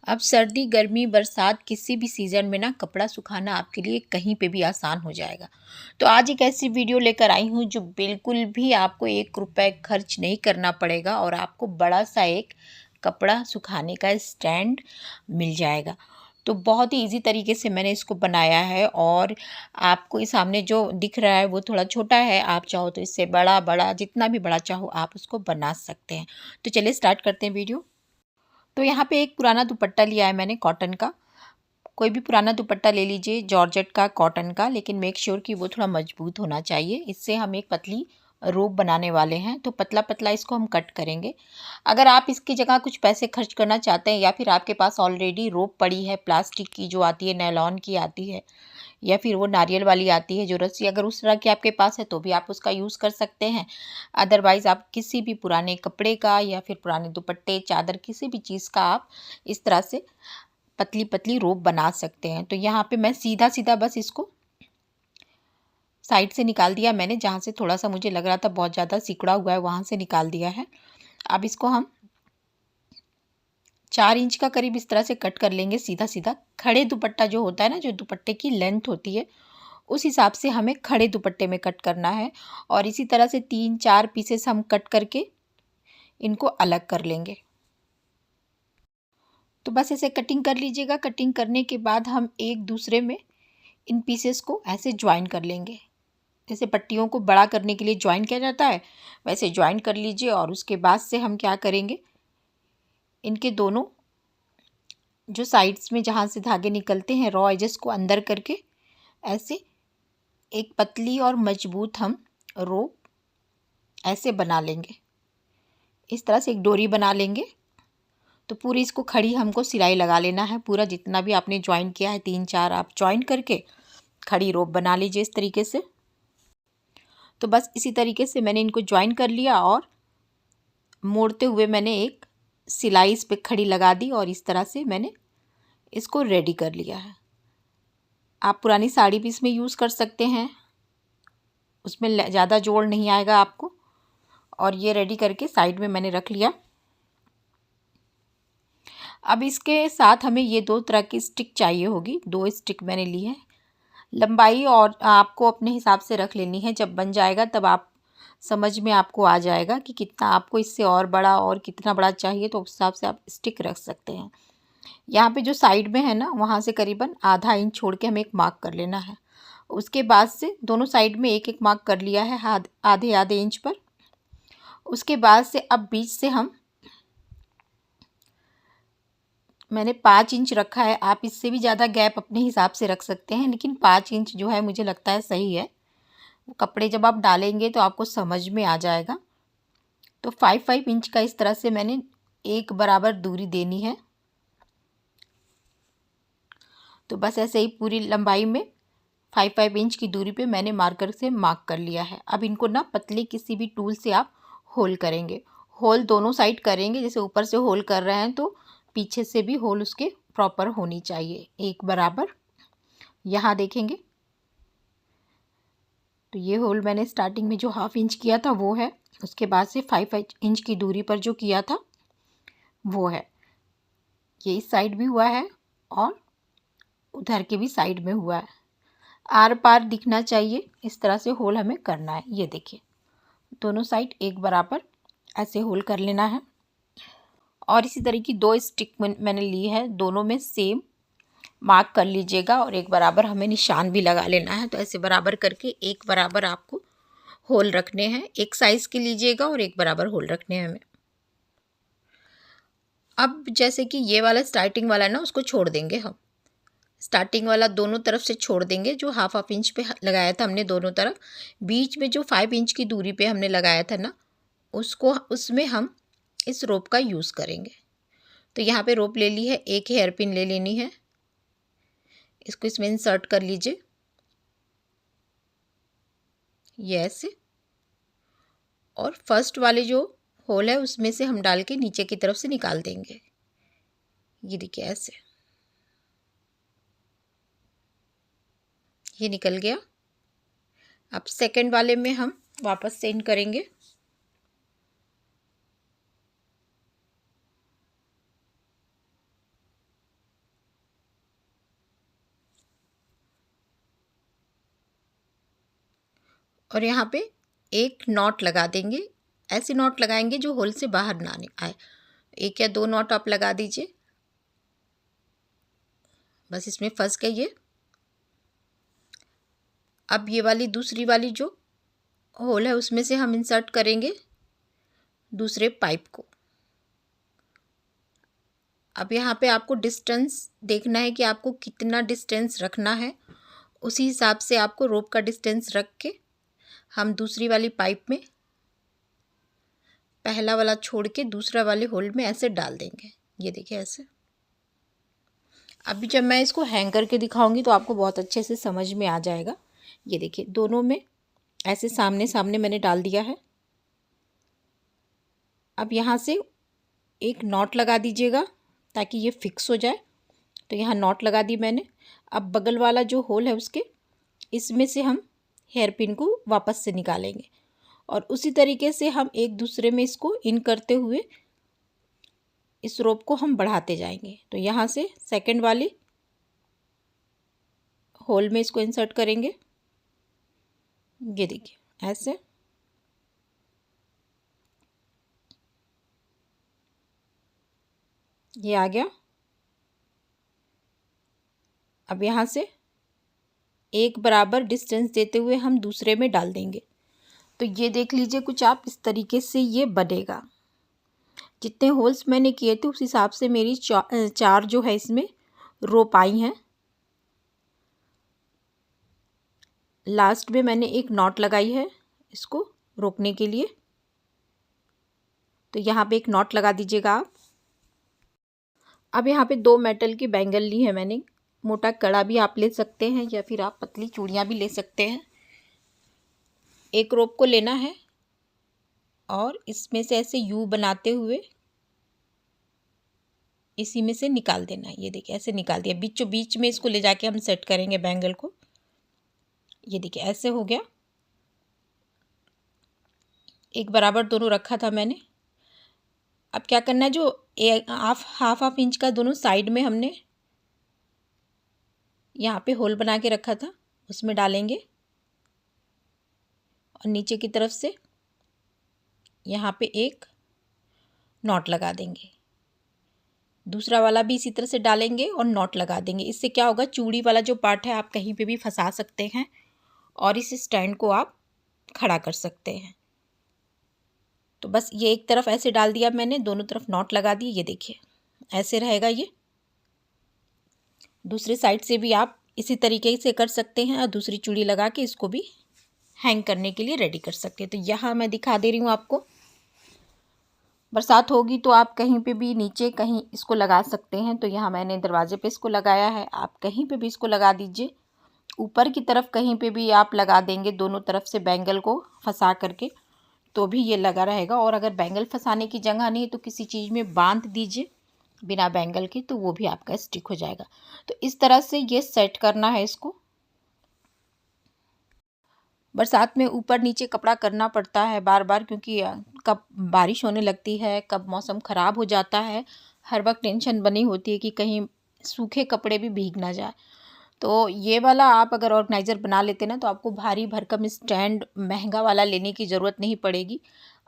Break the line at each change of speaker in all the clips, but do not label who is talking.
अब सर्दी, गर्मी, बरसात किसी भी सीज़न में ना कपड़ा सुखाना आपके लिए कहीं पे भी आसान हो जाएगा। तो आज एक ऐसी वीडियो लेकर आई हूँ जो बिल्कुल भी आपको ₹1 खर्च नहीं करना पड़ेगा और आपको बड़ा-सा एक कपड़ा सुखाने का स्टैंड मिल जाएगा। तो बहुत ही ईज़ी तरीके से मैंने इसको बनाया है और आपको ये सामने जो दिख रहा है वो थोड़ा छोटा है, आप चाहो तो इससे बड़ा जितना भी बड़ा चाहो आप उसको बना सकते हैं। तो चलिए स्टार्ट करते हैं वीडियो। तो यहाँ पे एक पुराना दुपट्टा लिया है मैंने कॉटन का। कोई भी पुराना दुपट्टा ले लीजिए, जॉर्जेट का, कॉटन का, लेकिन मेक श्योर कि वो थोड़ा मजबूत होना चाहिए। इससे हम एक पतली रोब बनाने वाले हैं, तो पतला पतला इसको हम कट करेंगे। अगर आप इसकी जगह कुछ पैसे खर्च करना चाहते हैं या फिर आपके पास ऑलरेडी रोब पड़ी है प्लास्टिक की जो आती है, नायलॉन की आती है या फिर वो नारियल वाली आती है जो रस्सी, अगर उस तरह की आपके पास है तो भी आप उसका यूज़ कर सकते हैं। अदरवाइज़ आप किसी भी पुराने कपड़े का या फिर पुराने दुपट्टे, चादर, किसी भी चीज़ का आप इस तरह से पतली पतली रोप बना सकते हैं। तो यहाँ पे मैं सीधा सीधा बस इसको साइड से निकाल दिया मैंने, जहाँ से थोड़ा सा मुझे लग रहा था बहुत ज़्यादा सिकुड़ा हुआ है वहाँ से निकाल दिया है। अब इसको हम 4 इंच का करीब इस तरह से कट कर लेंगे सीधा सीधा। खड़े दुपट्टा जो होता है ना, जो दुपट्टे की लेंथ होती है उस हिसाब से हमें खड़े दुपट्टे में कट करना है और इसी तरह से 3-4 पीसेस हम कट करके इनको अलग कर लेंगे। तो बस ऐसे कटिंग कर लीजिएगा। कटिंग करने के बाद हम एक दूसरे में इन पीसेस को ऐसे ज्वाइन कर लेंगे। जैसे पट्टियों को बड़ा करने के लिए ज्वाइन किया जाता है वैसे ज्वाइन कर लीजिए और उसके बाद से हम क्या करेंगे, इनके दोनों जो साइड्स में जहाँ से धागे निकलते हैं रॉ एजेस को अंदर करके ऐसे एक पतली और मजबूत हम रो ऐसे बना लेंगे। इस तरह से एक डोरी बना लेंगे। तो पूरी इसको खड़ी हमको सिलाई लगा लेना है। पूरा जितना भी आपने ज्वाइन किया है 3-4 आप ज्वाइन करके खड़ी रोप बना लीजिए इस तरीके से। तो बस इसी तरीके से मैंने इनको ज्वाइन कर लिया और मोड़ते हुए मैंने एक सिलाई इस पे खड़ी लगा दी और इस तरह से मैंने इसको रेडी कर लिया है। आप पुरानी साड़ी भी इसमें यूज़ कर सकते हैं, उसमें ज़्यादा जोड़ नहीं आएगा आपको। और ये रेडी करके साइड में मैंने रख लिया। अब इसके साथ हमें ये 2 तरह की स्टिक चाहिए होगी। 2 स्टिक मैंने ली है। लंबाई और आपको अपने हिसाब से रख लेनी है। जब बन जाएगा तब आप समझ में आपको आ जाएगा कि कितना आपको इससे और बड़ा और कितना बड़ा चाहिए, तो उस हिसाब से आप स्टिक रख सकते हैं। यहाँ पे जो साइड में है ना, वहाँ से करीबन आधा इंच छोड़ के हमें एक मार्क कर लेना है। उसके बाद से दोनों साइड में एक एक मार्क कर लिया है आधे आधे इंच पर। उसके बाद से अब बीच से मैंने 5 इंच रखा है। आप इससे भी ज़्यादा गैप अपने हिसाब से रख सकते हैं, लेकिन 5 इंच जो है मुझे लगता है सही है। कपड़े जब आप डालेंगे तो आपको समझ में आ जाएगा। तो 5-5 इंच का इस तरह से मैंने एक बराबर दूरी देनी है। तो बस ऐसे ही पूरी लंबाई में 5-5 इंच की दूरी पे मैंने मार्कर से मार्क कर लिया है। अब इनको ना पतले किसी भी टूल से आप होल करेंगे। होल दोनों साइड करेंगे, जैसे ऊपर से होल कर रहे हैं तो पीछे से भी होल उसके प्रॉपर होनी चाहिए, एक बराबर। यहाँ देखेंगे तो ये होल मैंने स्टार्टिंग में जो 1/2 इंच किया था वो है। उसके बाद से 5 इंच की दूरी पर जो किया था वो है। ये इस साइड भी हुआ है और उधर के भी साइड में हुआ है। आर पार दिखना चाहिए, इस तरह से होल हमें करना है। ये देखिए दोनों साइड एक बराबर ऐसे होल कर लेना है। और इसी तरह की 2 स्टिक मैंने ली है, दोनों में सेम मार्क कर लीजिएगा और एक बराबर हमें निशान भी लगा लेना है। तो ऐसे बराबर करके एक बराबर आपको होल रखने हैं। एक साइज़ के लीजिएगा और एक बराबर होल रखने हैं हमें। अब जैसे कि ये वाला स्टार्टिंग वाला है ना, उसको छोड़ देंगे हम। स्टार्टिंग वाला दोनों तरफ से छोड़ देंगे। जो 1/2 इंच पे लगाया था हमने दोनों तरफ, बीच में जो 5 इंच की दूरी पे हमने लगाया था ना, उसको उसमें हम इस रोप का यूज़ करेंगे। तो यहाँ पे रोप ले ली है, एक हेयर पिन ले लेनी है, इसको इसमें इंसर्ट कर लीजिए ये ऐसे। और फर्स्ट वाले जो होल है उसमें से हम डाल के नीचे की तरफ से निकाल देंगे। ये देखिए ऐसे, ये निकल गया। अब सेकंड वाले में हम वापस से इन करेंगे। और यहाँ पे एक नॉट लगा देंगे। ऐसे नॉट लगाएंगे जो होल से बाहर ना आए। 1 या 2 नॉट आप लगा दीजिए। बस इसमें फंस गई ये। अब ये वाली दूसरी वाली जो होल है उसमें से हम इंसर्ट करेंगे दूसरे पाइप को। अब यहाँ पे आपको डिस्टेंस देखना है कि आपको कितना डिस्टेंस रखना है। उसी हिसाब से आपको रोप का डिस्टेंस रख के हम दूसरी वाली पाइप में पहला वाला छोड़ के दूसरा वाले होल में ऐसे डाल देंगे। ये देखिए ऐसे। अभी जब मैं इसको हैंग करके दिखाऊंगी तो आपको बहुत अच्छे से समझ में आ जाएगा। ये देखिए दोनों में ऐसे सामने सामने मैंने डाल दिया है। अब यहाँ से एक नॉट लगा दीजिएगा ताकि ये फिक्स हो जाए। तो यहाँ नॉट लगा दी मैंने। अब बगल वाला जो होल है उसके इसमें से हम हेयर पिन को वापस से निकालेंगे और उसी तरीके से हम एक दूसरे में इसको इन करते हुए इस रोप को हम बढ़ाते जाएंगे। तो यहाँ से सेकंड वाली होल में इसको इंसर्ट करेंगे। ये देखिए ऐसे। ये आ गया। अब यहाँ से एक बराबर डिस्टेंस देते हुए हम दूसरे में डाल देंगे। तो ये देख लीजिए कुछ आप इस तरीके से ये बनेगा। जितने होल्स मैंने किए थे उस हिसाब से मेरी चार जो है इसमें रोप आई हैं। लास्ट में मैंने एक नॉट लगाई है इसको रोकने के लिए। तो यहाँ पे एक नॉट लगा दीजिएगा आप। अब यहाँ पे 2 मेटल की बैंगल ली है मैंने। मोटा कड़ा भी आप ले सकते हैं या फिर आप पतली चूड़ियाँ भी ले सकते हैं। एक रोप को लेना है और इसमें से ऐसे यू बनाते हुए इसी में से निकाल देना है। ये देखिए ऐसे निकाल दिया। बीचों बीच में इसको ले जाके हम सेट करेंगे बैंगल को। ये देखिए ऐसे हो गया। एक बराबर दोनों रखा था मैंने। अब क्या करना है, जो हाफ इंच का दोनों साइड में हमने यहाँ पे होल बना के रखा था उसमें डालेंगे और नीचे की तरफ से यहाँ पे एक नॉट लगा देंगे। दूसरा वाला भी इसी तरह से डालेंगे और नॉट लगा देंगे। इससे क्या होगा, चूड़ी वाला जो पार्ट है आप कहीं पे भी फंसा सकते हैं और इस स्टैंड को आप खड़ा कर सकते हैं। तो बस ये एक तरफ ऐसे डाल दिया मैंने, दोनों तरफ नॉट लगा दिए। ये देखिए ऐसे रहेगा ये। दूसरी साइड से भी आप इसी तरीके से कर सकते हैं और दूसरी चूड़ी लगा के इसको भी हैंग करने के लिए रेडी कर सकते हैं। तो यहाँ मैं दिखा दे रही हूँ आपको। बरसात होगी तो आप कहीं पे भी नीचे कहीं इसको लगा सकते हैं। तो यहाँ मैंने दरवाजे पे इसको लगाया है, आप कहीं पे भी इसको लगा दीजिए। ऊपर की तरफ कहीं पे भी आप लगा देंगे दोनों तरफ से बैंगल को फंसा करके तो भी ये लगा रहेगा। और अगर बैंगल फंसाने की जगह नहीं तो किसी चीज़ में बांध दीजिए बिना बैंगल के, तो वो भी आपका स्टिक हो जाएगा। तो इस तरह से ये सेट करना है इसको। बरसात में ऊपर नीचे कपड़ा करना पड़ता है बार बार, क्योंकि कब बारिश होने लगती है, कब मौसम ख़राब हो जाता है। हर वक्त टेंशन बनी होती है कि कहीं सूखे कपड़े भी भीग ना जाए। तो ये वाला आप अगर ऑर्गेनाइज़र बना लेते ना तो आपको भारी भरकम स्टैंड महंगा वाला लेने की ज़रूरत नहीं पड़ेगी।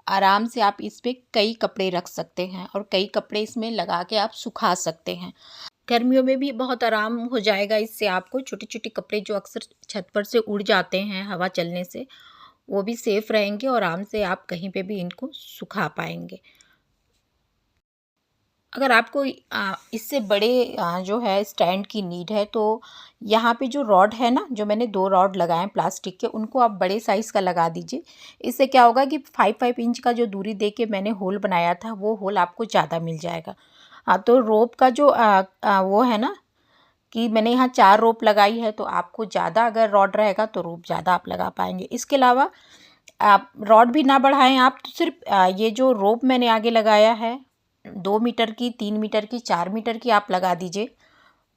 आराम से आप इस पे कई कपड़े रख सकते हैं और कई कपड़े इसमें लगा के आप सुखा सकते हैं। गर्मियों में भी बहुत आराम हो जाएगा इससे आपको। छोटे छोटे कपड़े जो अक्सर छत पर से उड़ जाते हैं हवा चलने से, वो भी सेफ़ रहेंगे और आराम से आप कहीं पे भी इनको सुखा पाएंगे। अगर आपको इससे बड़े जो है स्टैंड की नीड है तो यहाँ पे जो रॉड है ना, जो मैंने 2 रॉड लगाए हैं प्लास्टिक के, उनको आप बड़े साइज़ का लगा दीजिए। इससे क्या होगा कि 5 इंच का जो दूरी दे के मैंने होल बनाया था वो होल आपको ज़्यादा मिल जाएगा। हाँ, तो रोप का जो वो है ना कि मैंने यहाँ 4 रोप लगाई है, तो आपको ज़्यादा अगर रॉड रहेगा तो रोप ज़्यादा आप लगा पाएंगे। इसके अलावा आप रॉड भी ना बढ़ाएं, आप तो सिर्फ ये जो रोप मैंने आगे लगाया है 2 मीटर की, 3 मीटर की, 4 मीटर की आप लगा दीजिए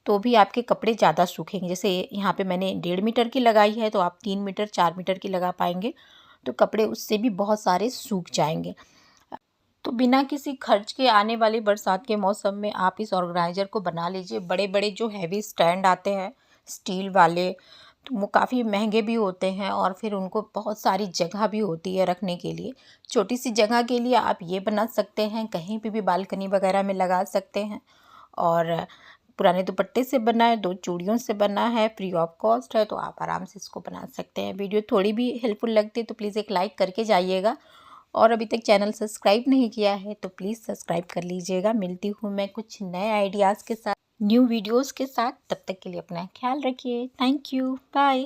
तो भी आपके कपड़े ज़्यादा सूखेंगे। जैसे यहाँ पे मैंने 1.5 मीटर की लगाई है तो आप 3 मीटर 4 मीटर की लगा पाएंगे, तो कपड़े उससे भी बहुत सारे सूख जाएंगे। तो बिना किसी खर्च के आने वाली बरसात के मौसम में आप इस ऑर्गेनाइज़र को बना लीजिए। बड़े बड़े जो हैवी स्टैंड आते हैं स्टील वाले, तो वो काफ़ी महंगे भी होते हैं और फिर उनको बहुत सारी जगह भी होती है रखने के लिए। छोटी सी जगह के लिए आप ये बना सकते हैं, कहीं पे भी बालकनी वगैरह में लगा सकते हैं। और पुराने दुपट्टे से बना है, 2 चूड़ियों से बना है, फ्री ऑफ कॉस्ट है, तो आप आराम से इसको बना सकते हैं। वीडियो थोड़ी भी हेल्पफुल लगती है तो प्लीज़ एक लाइक करके जाइएगा, और अभी तक चैनल सब्सक्राइब नहीं किया है तो प्लीज़ सब्सक्राइब कर लीजिएगा। मिलती हूँ मैं कुछ नए आइडियाज़ के साथ, न्यू वीडियोज़ के साथ। तब तक के लिए अपना ख्याल रखिए। Thank you, bye.